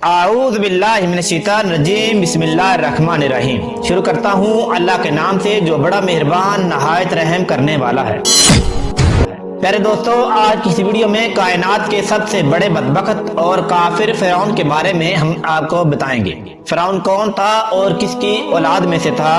आऊज़ बिल्लाहि मिनश शैतानिर रजीम बिस्मिल्लाहिर रहमानिर रहीम। शुरू करता हूँ अल्लाह के नाम से जो बड़ा मेहरबान नहायत रहम करने वाला है। प्यारे दोस्तों, आज की इस वीडियो में कायनात के सबसे बड़े बदबख्त और काफिर फिरौन के बारे में हम आपको बताएंगे। फिरौन कौन था और किसकी औलाद में से था,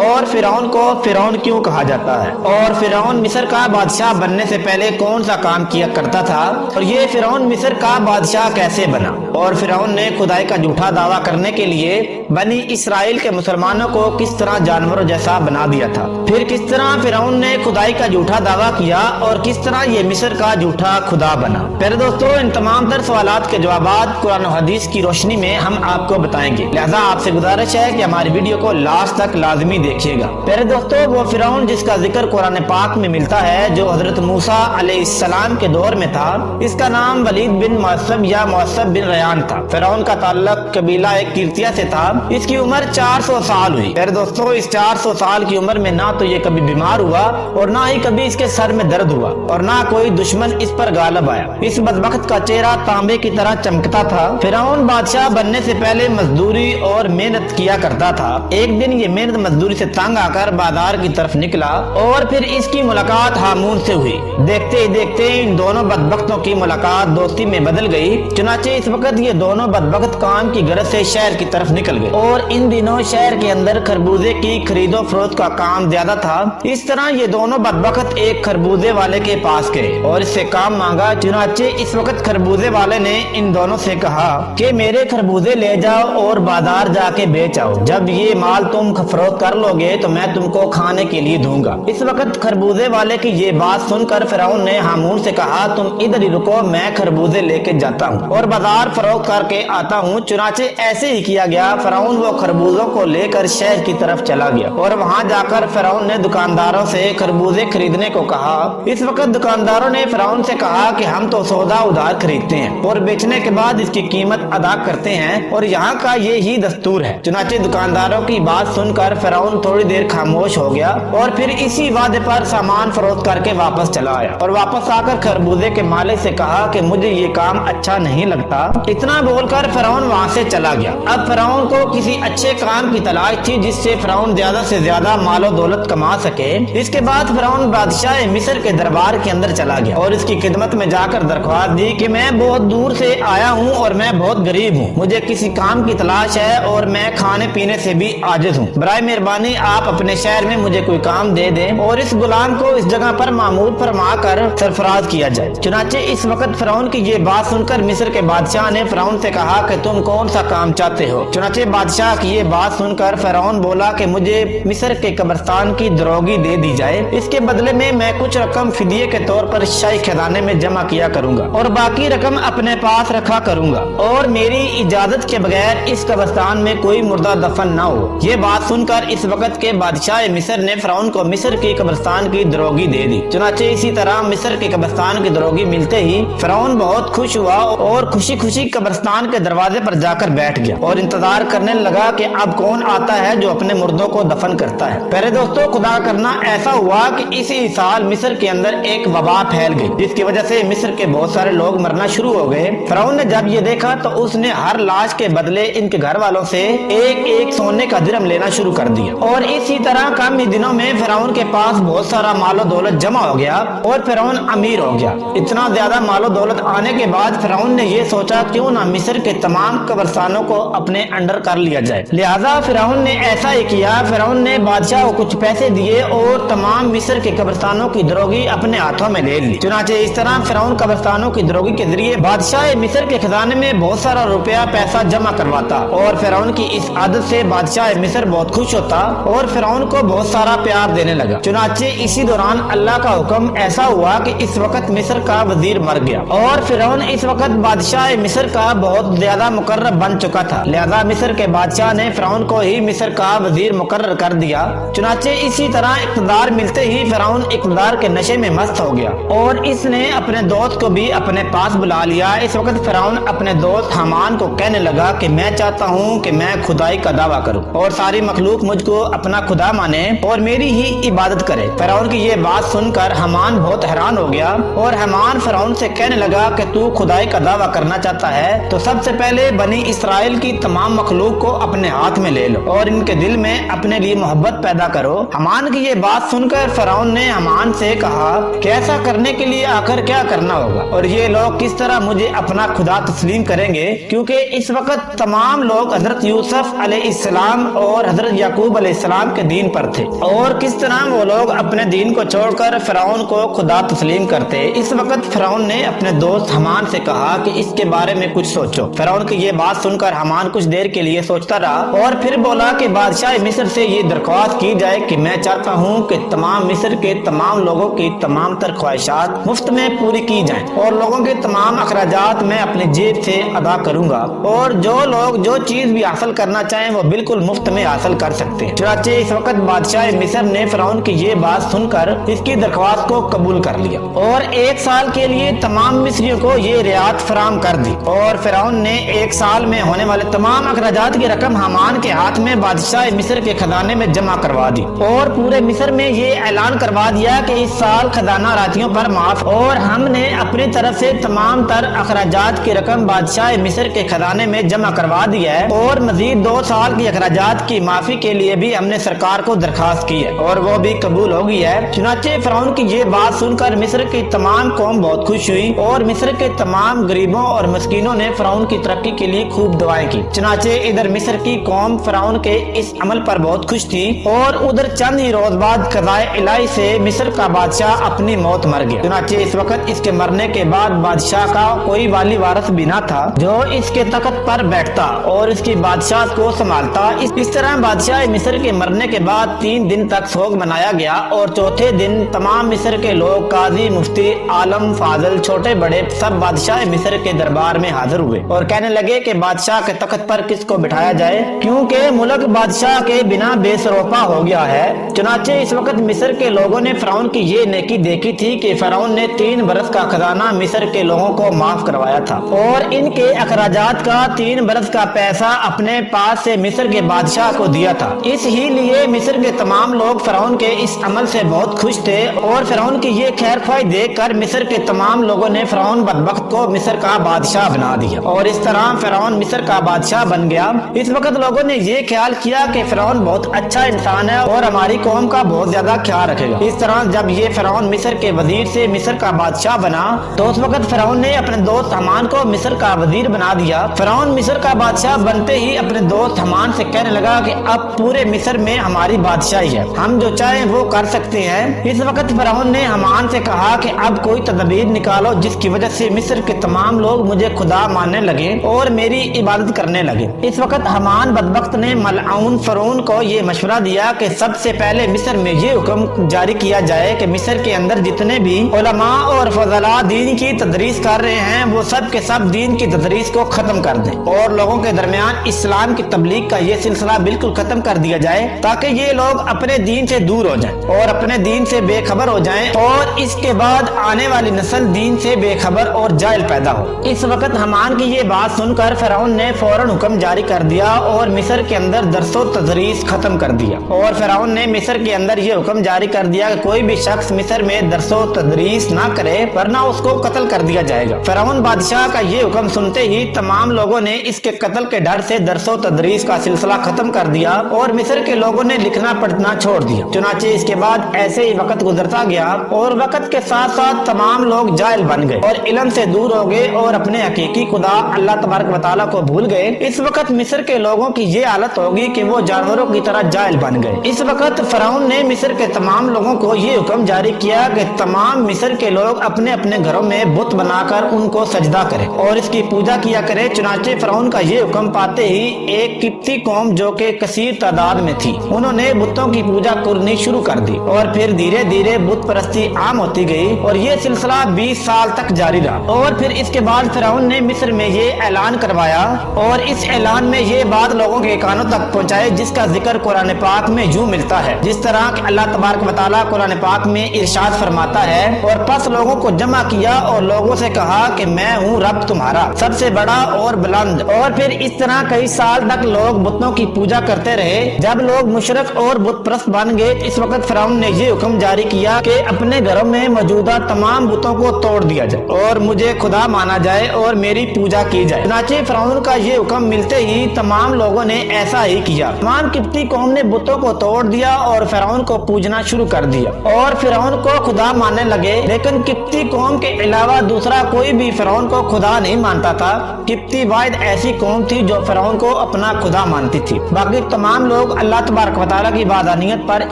और फिरौन को फिरौन क्यों कहा जाता है, और फिरौन मिस्र का बादशाह बनने से पहले कौन सा काम किया करता था, और ये फिरौन मिस्र का बादशाह कैसे बना, और फिरौन ने खुदाई का झूठा दावा करने के लिए बनी इसराइल के मुसलमानों को किस तरह जानवरों जैसा बना दिया था। फिर किस तरह फिरौन ने खुदाई का झूठा दावा किया और किस तरह ये मिस्र का झूठा खुदा बना। प्यारे दोस्तों, इन तमाम तर सवालात के जवाब कुरान और हदीस की रोशनी में हम आपको बताएंगे, लिहाजा आपसे गुजारिश है कि हमारी वीडियो को लास्ट तक लाजमी देखिएगा। प्यारे दोस्तों, वो फिरौन जिसका जिक्र कुरान पाक में मिलता है, जो हजरत मूसा अलैहिस्सलाम के दौर में था, इसका नाम वलीद बिन मुअस्सब या मुअस्सब बिन रयान था। फिरौन का ताल्लुक कबीला एक किर्तिया से था। इसकी उम्र 400 साल हुई। प्यारे दोस्तों, इस 400 साल की उम्र में ना तो ये कभी बीमार हुआ और ना ही कभी इसके सर में दर्द हुआ और ना कोई दुश्मन इस पर गालिब आया। इस बदबख्त का चेहरा तांबे की तरह चमकता था। फिरौन बादशाह बनने से पहले मजदूरी और मेहनत किया करता था। एक दिन ये मेहनत मजदूरी से तंग आकर बाजार की तरफ निकला और फिर इसकी मुलाकात हामून से हुई। देखते ही देखते इन दोनों बदबख्तों की मुलाकात दोस्ती में बदल गई। चुनाचे इस वक्त ये दोनों बदबख्त काम की गरज से शहर की तरफ निकल गए और इन दिनों शहर के अंदर खरबूजे की खरीदो फरोख्त का काम ज्यादा था। इस तरह ये दोनों बदबख्त एक खरबूजे वाले के पास गए और इससे काम मांगा। चुनाचे इस वक्त खरबूजे वाले ने इन दोनों से कहा कि मेरे खरबूजे ले जाओ और बाजार जाके बेच आओ। जब ये माल तुम फरोख्त कर लोगे तो मैं तुमको खाने के लिए दूंगा। इस वक्त खरबूजे वाले की ये बात सुनकर फिरौन ने हामून से कहा, तुम इधर ही रुको, मैं खरबूजे लेके जाता हूँ और बाजार फरोख्त करके आता हूँ। चुनाचे ऐसे ही किया गया। फिरौन वो खरबूजों को लेकर शहर की तरफ चला गया और वहाँ जाकर फिरौन ने दुकानदारों से खरबूजे खरीदने को कहा। इस वक्त दुकानदारों ने फिरौन से कहा कि हम तो सौदा उधार खरीदते हैं और बेचने के बाद इसकी कीमत अदा करते हैं और यहाँ का ये ही दस्तूर है। चुनाचे दुकानदारों की बात सुनकर फिरौन थोड़ी देर खामोश हो गया और फिर इसी वादे पर सामान फरोख्त करके वापस चला आया और वापस आकर खरबूजे के मालिक से कहा कि मुझे ये काम अच्छा नहीं लगता। इतना बोलकर फिरौन वहाँ से चला गया। अब फिरौन को किसी अच्छे काम की तलाश थी जिससे फिरौन ज्यादा से ज्यादा मालो दौलत कमा सके। इसके बाद फिरौन बादशाह मिस्र के दरबार के अंदर चला गया और इसकी खिदमत में जाकर दरख्वास्त दी कि मैं बहुत दूर से आया हूँ और मैं बहुत गरीब हूँ, मुझे किसी काम की तलाश है और मैं खाने पीने से भी आजिज हूँ। बराए मेहरबानी आप अपने शहर में मुझे कोई काम दे दें और इस गुलाम को इस जगह पर मामूर फरमा कर सरफराज किया जाए। चुनाचे इस वक्त फिरौन की ये बात सुनकर मिस्र के बादशाह ने फिरौन से कहा कि तुम कौन सा काम चाहते हो। चुनाचे बादशाह की ये बात सुनकर फिरौन बोला कि मुझे मिस्र के कब्रिस्तान की दरोगी दे दी जाए, इसके बदले में मैं कुछ रकम फिदिये के तौर पर शाही खजाने में जमा किया करूंगा और बाकी रकम अपने पास रखा करूंगा और मेरी इजाजत के बगैर इस कब्रिस्तान में कोई मुर्दा दफन न हो। ये बात सुनकर इस वक्त के बादशाह मिस्र ने फिरौन को मिस्र की कब्रिस्तान की दरोगी दे दी। चुनाचे इसी तरह मिस्र के कब्रिस्तान की दरोगी मिलते ही फिरौन बहुत खुश हुआ और खुशी खुशी कब्रिस्तान के दरवाजे पर जाकर बैठ गया और इंतजार करने लगा कि अब कौन आता है जो अपने मुर्दों को दफन करता है। प्यारे दोस्तों, खुदा करना ऐसा हुआ कि इसी साल मिस्र के अंदर एक वबा फैल गई जिसकी वजह से मिस्र के बहुत सारे लोग मरना शुरू हो गए। फिरौन ने जब ये देखा तो उसने हर लाश के बदले इनके घर वालों से एक एक सोने का दिरहम लेना शुरू कर दिया और इसी तरह कम ही दिनों में फिरौन के पास बहुत सारा मालो दौलत जमा हो गया और फिरौन अमीर हो गया। इतना ज्यादा मालो दौलत आने के बाद फिरौन ने ये सोचा क्यों ना मिस्र के तमाम कब्रिस्तानों को अपने अंडर कर लिया जाए। लिहाजा फिरौन ने ऐसा ही किया। फिरौन ने बादशाह को कुछ पैसे दिए और तमाम मिस्र के कब्रिस्तानों की दरोगी अपने हाथों में ले ली। चुनाचे इस तरह फिरौन कब्रिस्तानों की दरोगी के जरिए बादशाह मिस्र के खजाने में बहुत सारा रुपया पैसा जमा करवाता और फिरौन की इस आदत से बादशाह मिस्र बहुत खुश होता और फिरौन को बहुत सारा प्यार देने लगा। चुनाचे इसी दौरान अल्लाह का हुक्म ऐसा हुआ कि इस वक्त मिस्र का वजीर मर गया और फिरौन इस वक्त बादशाह मिस्र का बहुत ज्यादा मुकर्रब बन चुका था। लिहाजा मिस्र के बादशाह ने फिरौन को ही मिस्र का वजीर मुकर्रर कर दिया। चुनाचे इसी तरह इक़्तिदार मिलते ही फिरौन इक़्तिदार के नशे में मस्त راست ہو گیا اور اس نے اپنے دوست کو بھی اپنے پاس بلا لیا۔ اس وقت فرعون اپنے دوست حامان کو کہنے لگا کہ میں چاہتا ہوں کہ میں خدائی کا دعویٰ کروں اور ساری مخلوق مجھ کو اپنا خدا مانے اور میری ہی عبادت کرے۔ فرعون کی یہ بات سن کر حامان بہت حیران ہو گیا اور حامان فرعون سے کہنے لگا کہ تو خدائی کا دعویٰ کرنا چاہتا ہے تو سب سے پہلے بنی اسرائیل کی تمام مخلوق کو اپنے ہاتھ میں لے لو اور ان کے دل میں اپنے لیے محبت پیدا کرو۔ حامان کی یہ بات سن کر فرعون نے حامان سے کہا کہ ایسا کرنے کے لیے آخر کیا کرنا ہوگا اور یہ لوگ کس طرح مجھے اپنا خدا تسلیم کریں گے، کیونکہ اس وقت تمام لوگ حضرت یوسف علیہ السلام اور حضرت یعقوب علیہ السلام کے دین پر تھے اور کس طرح وہ لوگ اپنے دین کو چھوڑ کر فرعون کو خدا تسلیم کرتے۔ اس وقت فرعون نے اپنے دوست حامان سے کہا کہ اس کے بارے میں کچھ سوچو۔ فرعون کی یہ بات سن کر حامان کچھ دیر کے لیے سوچتا رہا اور پھر بولا کہ بادشاہ مصر سے یہ درخواست کی جائے کہ میں چاہتا ہوں کہ تمام مصر کے تمام لوگوں کی تمام تر خواہشات مفت میں پوری کی جائیں اور لوگوں کے تمام اخراجات میں اپنی جیب سے ادا کروں گا اور جو لوگ جو چیز بھی حاصل کرنا چاہیں وہ بالکل مفت میں حاصل کر سکتے ہیں۔ چنانچہ اس وقت بادشاہ مصر نے فرعون کی یہ بات سن کر اس کی درخواست کو قبول کر لیا اور 1 سال کے لیے تمام مصریوں کو یہ رعایت فراہم کر دی اور فرعون نے 1 سال میں ہونے والے تمام اخراجات کی رقم حامان کے ہاتھ میں بادشاہ مصر کے خزانے میں جمع کروا دی اور پورے مصر میں یہ اعلان کروا دیا کہ اس سال خزانہ راتیوں پر معاف اور ہم نے اپنی طرف سے تمام تر اخراجات کی رقم بادشاہ مصر کے خزانے میں جمع کروا دی ہے اور مزید 2 سال کی اخراجات کی معافی کے لیے بھی ہم نے سرکار کو درخواست کی ہے اور وہ بھی قبول ہو گئی ہے۔ چنانچہ فرعون کی یہ بات سن کر مصر کی تمام قوم بہت خوش ہوئی اور مصر کے تمام غریبوں اور مسکینوں نے فرعون کی ترقی کے لیے خوب دعائیں کی۔ چنانچہ ادھر مصر کی قوم فرعون کے اس عمل پر بہت خوش تھی اور ادھر چند ہی روز بعد قضائے الہی سے مصر کا بادشاہ اپنی موت مر گیا۔ چنانچہ اس وقت اس کے مرنے کے بعد بادشاہ کا کوئی والی وارث بھی نہ تھا جو اس کے تخت پر بیٹھتا اور اس کی بادشاہت کو سنبھالتا۔ اس طرح بادشاہ مصر کے مرنے کے بعد 3 دن تک سوگ منایا گیا اور چوتھے دن تمام مصر کے لوگ، قاضی، مفتی، عالم، فاضل، چھوٹے بڑے سب بادشاہ مصر کے دربار میں حاضر ہوئے اور کہنے لگے کہ بادشاہ کے تخت پر کس کو بٹھایا جائے کیونکہ ملک بادشاہ کے بنا بے سروپا ہو گیا ہے۔ چنانچہ اس وقت مصر کے لوگوں نے فرعون کی یہ نیکی دیکھی تھی کہ فرعون نے 3 برس کا خزانہ مصر کے لوگوں کو معاف کروایا تھا اور ان کے اخراجات کا 3 برس کا پیسہ اپنے پاس سے مصر کے بادشاہ کو دیا تھا۔ اس ہی لیے مصر کے تمام لوگ فرعون کے اس عمل سے بہت خوش تھے اور فرعون کی یہ خیر خواہی دیکھ کر مصر کے تمام لوگوں نے فرعون بدبخت کو مصر کا بادشاہ بنا دیا اور اس طرح فرعون مصر کا بادشاہ بن گیا۔ اس وقت لوگوں نے یہ خیال کیا کہ فرعون بہت اچھا انسان ہے اور ہماری قوم کا بہت زیادہ خیال رکھے گا۔ اس طرح جب یہ فرعون مصر کے وزیر سے مصر کا بادشاہ بنا تو اس وقت فرعون نے اپنے دوست حامان کو مصر کا وزیر بنا دیا۔ فرعون مصر کا بادشاہ بنتے ہی اپنے دوست حامان سے کہنے لگا کہ اب پورے مصر میں ہماری بادشاہی ہے، ہم جو چاہیں وہ کر سکتے ہیں۔ اس وقت فرعون نے حامان سے کہا کہ اب کوئی تدبیر نکالو جس کی وجہ سے مصر کے تمام لوگ مجھے خدا ماننے لگے اور میری عبادت کرنے لگے۔ اس وقت حامان بدبخت نے ملعون فرعون کو یہ مشورہ دیا کہ سب سے پہلے مصر میں یہ حکم جاری کیا جائے کہ مصر کے اندر جتنے بھی علماء اور فضلاء دین کی تدریس کر رہے ہیں وہ سب کے سب دین کی تدریس کو ختم کر دیں اور لوگوں کے درمیان اسلام کی تبلیغ کا یہ سلسلہ بالکل ختم کر دیا جائے تاکہ یہ لوگ اپنے دین سے دور ہو جائیں اور اپنے دین سے بے خبر ہو جائیں اور اس کے بعد آنے والی نسل دین سے بے خبر اور جاہل پیدا ہو۔ اس وقت حامان کی یہ بات سن کر فرعون نے فوراً حکم جاری کر دیا اور مصر کے اندر درس و تدریس ختم کر دیا اور فرعون نے مصر کے اندر یہ حکم جاری کر دیا کہ کوئی بھی شخص مصر میں درس و تدریس نہ کرے ورنہ اس کو قتل کر دیا جائے گا۔ فرعون بادشاہ کا یہ حکم سنتے ہی تمام لوگوں نے اس کے قتل کے ڈر سے درس و تدریس کا سلسلہ ختم کر دیا اور مصر کے لوگوں نے لکھنا پڑھنا چھوڑ دیا۔ چنانچہ اس کے بعد ایسے ہی وقت گزرتا گیا اور وقت کے ساتھ ساتھ تمام لوگ جاہل بن گئے اور علم سے دور ہو گئے اور اپنے حقیقی خدا اللہ تبارک و تعالیٰ کو بھول گئے۔ اس وقت مصر کے لوگوں کی یہ حالت ہوگی کہ وہ جانوروں کی طرح جاہل بن گئے۔ اس وقت فرعون نے مصر کے تمام لوگوں کو یہ حکم جاری کیا کہ تمام مصر کے لوگ اپنے اپنے گھروں میں بت بنا کر ان کو سجدہ کریں اور اس کی پوجا کیا کریں۔ چنانچہ فرعون کا یہ حکم پاتے ہی ایک قبطی قوم جو کہ کثیر تعداد میں تھی انہوں نے بتوں کی پوجا کرنی شروع کر دی اور پھر دھیرے دھیرے بت پرستی عام ہوتی گئی اور یہ سلسلہ 20 سال تک جاری رہا اور پھر اس کے بعد فرعون نے مصر میں یہ اعلان کروایا اور اس اعلان میں یہ بات لوگوں کے کانوں تک پہنچائے جس کا ذکر قرآن پاک میں یوں ملتا ہے جس طرح کہ اللہ تبارک و تعالیٰ قرآن پاک میں ارشاد फरमाता है, और पस लोगों को जमा किया और लोगों से कहा कि मैं हूँ रब तुम्हारा सबसे बड़ा और बुलंद। और फिर इस तरह कई साल तक लोग बुतों की पूजा करते रहे। जब लोग मुशरिक और बुत परस्त बन गए, इस वक्त फिरौन ने ये हुक्म जारी किया कि अपने घरों में मौजूदा तमाम बुतों को तोड़ दिया जाए और मुझे खुदा माना जाए और मेरी पूजा की जाए। चुनांचे फिरौन का ये हुक्म मिलते ही तमाम लोगों ने ऐसा ही किया। तमाम किप्ती कौम ने बुतों को तोड़ दिया और फिरौन को पूजना शुरू कर दिया और फिरौन को खुदा मानने लगे। लेकिन किप्ती कौम के अलावा दूसरा कोई भी फिरौन को खुदा नहीं मानता था। किप्ती वाहिद ऐसी कौम थी जो फिरौन को अपना खुदा मानती थी। बाकी तमाम लोग अल्लाह तबारक व तआला की वाहदानियत पर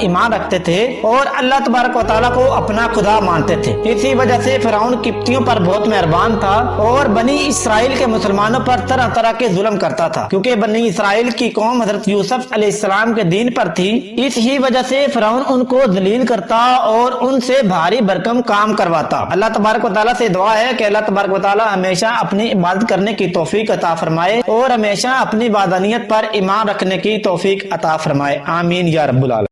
ईमान रखते थे और अल्लाह तबारक व तआला को अपना खुदा मानते थे। इसी वजह से फिरौन किप्तियों पर बहुत मेहरबान था और बनी इसराइल के मुसलमानों पर तरह तरह के जुल्म करता था, क्योंकि बनी इसराइल की कौम हजरत यूसुफ अलैहिस्सलाम के दीन पर थी। इस ही वजह से फिरौन उनको जलील करता और उनसे भारी भरकम काम करवाता। अल्लाह तबारक व तआला से दुआ है कि अल्लाह तबारक व तआला हमेशा अपनी इबादत करने की तौफीक अता फरमाए और हमेशा अपनी वाहदानियत पर ईमान रखने की तौफीक अता फरमाए। आमीन या रब्बुल आलमीन।